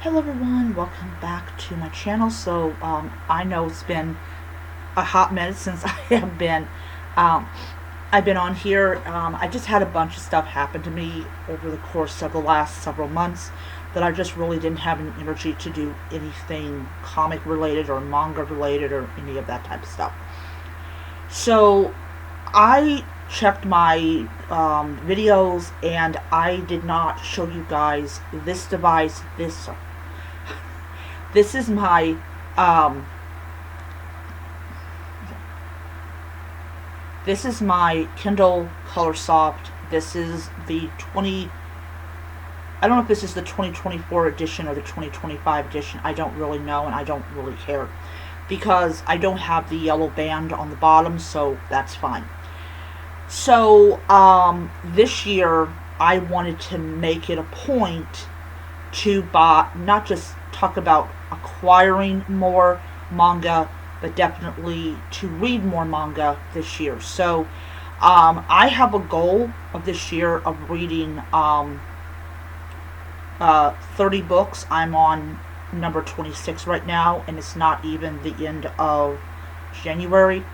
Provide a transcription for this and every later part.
Hello everyone, welcome back to my channel. I know it's been a hot minute since um, I've been on here. I just had a bunch of stuff happen to me over the course of the last several months that I just really didn't have any energy to do anything comic related or manga related or any of that type of stuff. So I checked my videos and I did not show you guys this device. This is my um, this is my Kindle Colorsoft. This is the 20. I don't know if this is the 2024 edition or the 2025 edition. I don't really know, and I don't really care because I don't have the yellow band on the bottom, so that's fine. This year I wanted to make it a point to buy, not just talk about acquiring more manga, but definitely to read more manga this year. I have a goal of this year of reading 30 books. I'm on number 26 right now, and it's not even the end of January.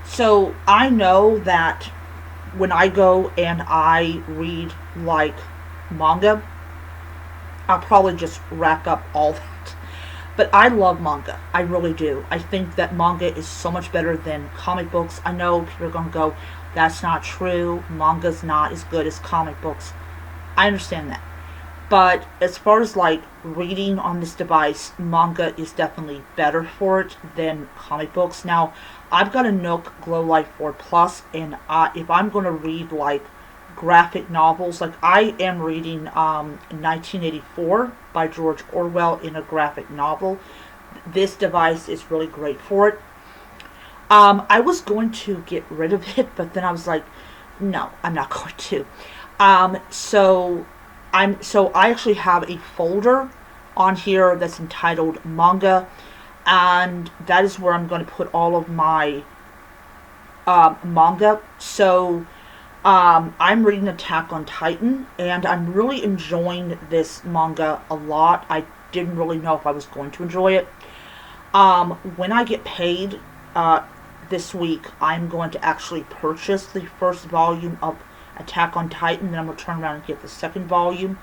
So I know that when I go and I read like manga, I'll probably just rack up all that. But I love manga. I really do. I think that manga is so much better than comic books. I know people are going to go, that's not true. Manga's not as good as comic books. I understand that. But as far as like reading on this device, manga is definitely better for it than comic books. Now, I've got a Nook Glow Light 4 Plus, and if I'm going to read like graphic novels, like I am reading 1984 by George Orwell in a graphic novel, this device is really great for it. I was going to get rid of it, but then I was like, no, I'm not going to. Um, so I actually have a folder on here that's entitled manga, and that is where I'm going to put all of my manga. I'm reading Attack on Titan, and I'm really enjoying this manga a lot. I didn't really know if I was going to enjoy it. When I get paid this week, I'm going to actually purchase the first volume of Attack on Titan, then I'm going to turn around and get the second volume.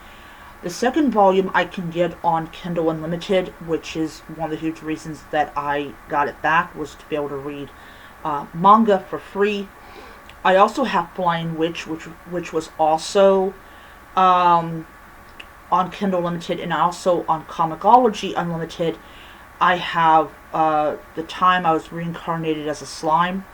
The second volume I can get on Kindle Unlimited, which is one of the huge reasons that I got it back, was to be able to read manga for free. I also have Flying Witch, which was also on Kindle Unlimited, and also on Comixology Unlimited. I have The Time I Was Reincarnated as a Slime.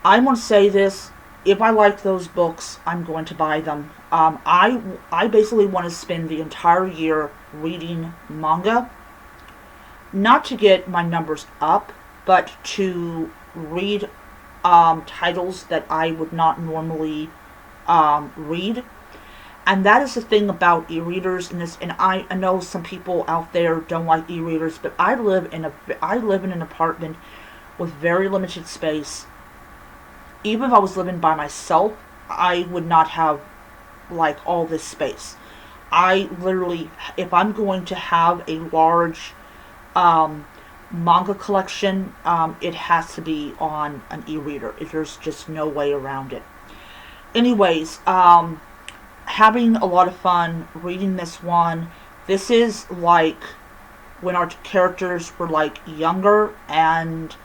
I want to say this. If I like those books, I'm going to buy them. I basically want to spend the entire year reading manga, not to get my numbers up, but to read titles that I would not normally read. And that is the thing about e-readers, and I know some people out there don't like e-readers, but I live in an apartment with very limited space. Even if I was living by myself, I would not have like all this space. I literally, if I'm going to have a large manga collection, it has to be on an e-reader. There's just no way around it. Anyways, having a lot of fun reading this one. This is like when our characters were like younger, and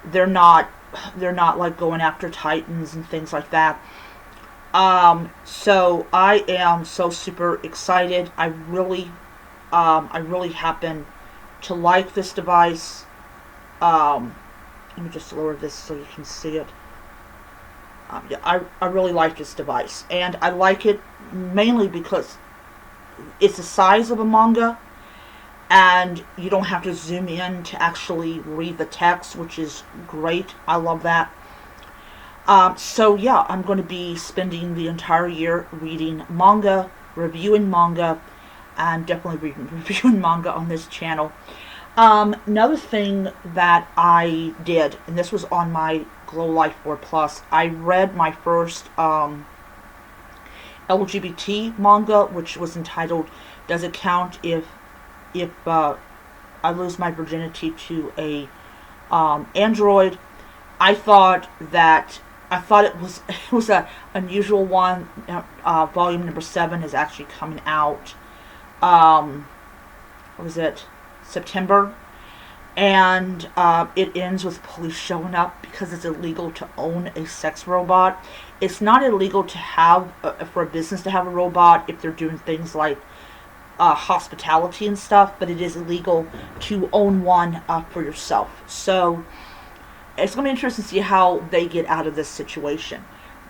they're not like going after titans and things like that. So I am so super excited. I really happen to like this device. Let me just lower this so you can see it. I really like this device, and I like it mainly because it's the size of a manga, and you don't have to zoom in to actually read the text, which is great. I love that. I'm going to be spending the entire year reading manga, reviewing manga, and definitely reviewing manga on this channel. Another thing that I did, and this was on my Glow Light 4 Plus, I read my first LGBT manga, which was entitled "Does It Count If I Lose My Virginity to a Android?" I thought it was a unusual one. Volume number 7 is actually coming out. What was it? September. And it ends with police showing up because it's illegal to own a sex robot. It's not illegal to have for a business to have a robot if they're doing things like hospitality and stuff, but it is illegal to own one for yourself. So it's going to be interesting to see how they get out of this situation.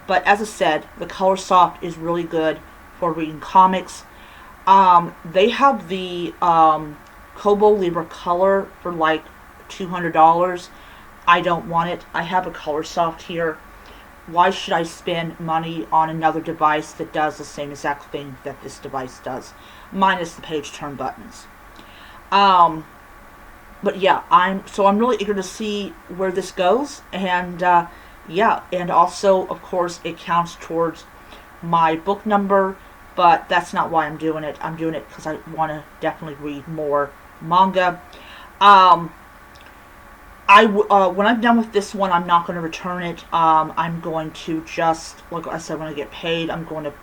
But as I said, the Colorsoft is really good for reading comics. They have the Kobo Libra Color for like $200. I don't want it. I have a Colorsoft here. Why should I spend money on another device that does the same exact thing that this device does, minus the page turn buttons? But yeah, I'm really eager to see where this goes, and yeah, and also of course it counts towards my book number, but that's not why I'm doing it. I'm doing it because I want to definitely read more manga. When I'm done with this one, I'm not going to return it. I'm going to just, like I said, when I get paid, I'm going to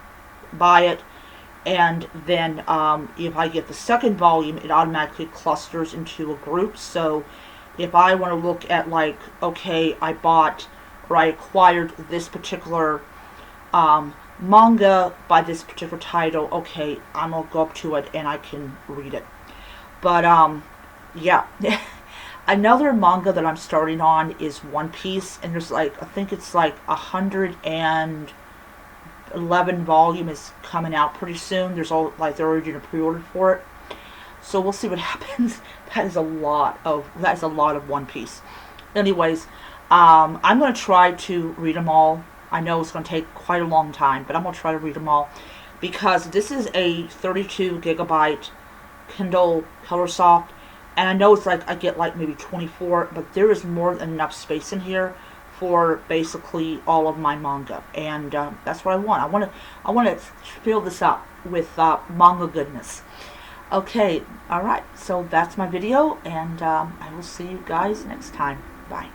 buy it. And then if I get the second volume, it automatically clusters into a group. So if I want to look at, like, okay, I bought or I acquired this particular manga by this particular title, okay, I'm going to go up to it and I can read it. But yeah. Another manga that I'm starting on is One Piece, and there's like, I think it's like 111 volume is coming out pretty soon. There's all, like, they're already doing a pre-order for it. So we'll see what happens. That is a lot of One Piece. Anyways, I'm going to try to read them all. I know it's going to take quite a long time, but I'm going to try to read them all, because this is a 32 gigabyte Kindle Colorsoft, and I know it's like I get like maybe 24, but there is more than enough space in here for basically all of my manga, and that's what I want. I want to fill this up with manga goodness. Okay, all right. So that's my video, and I will see you guys next time. Bye.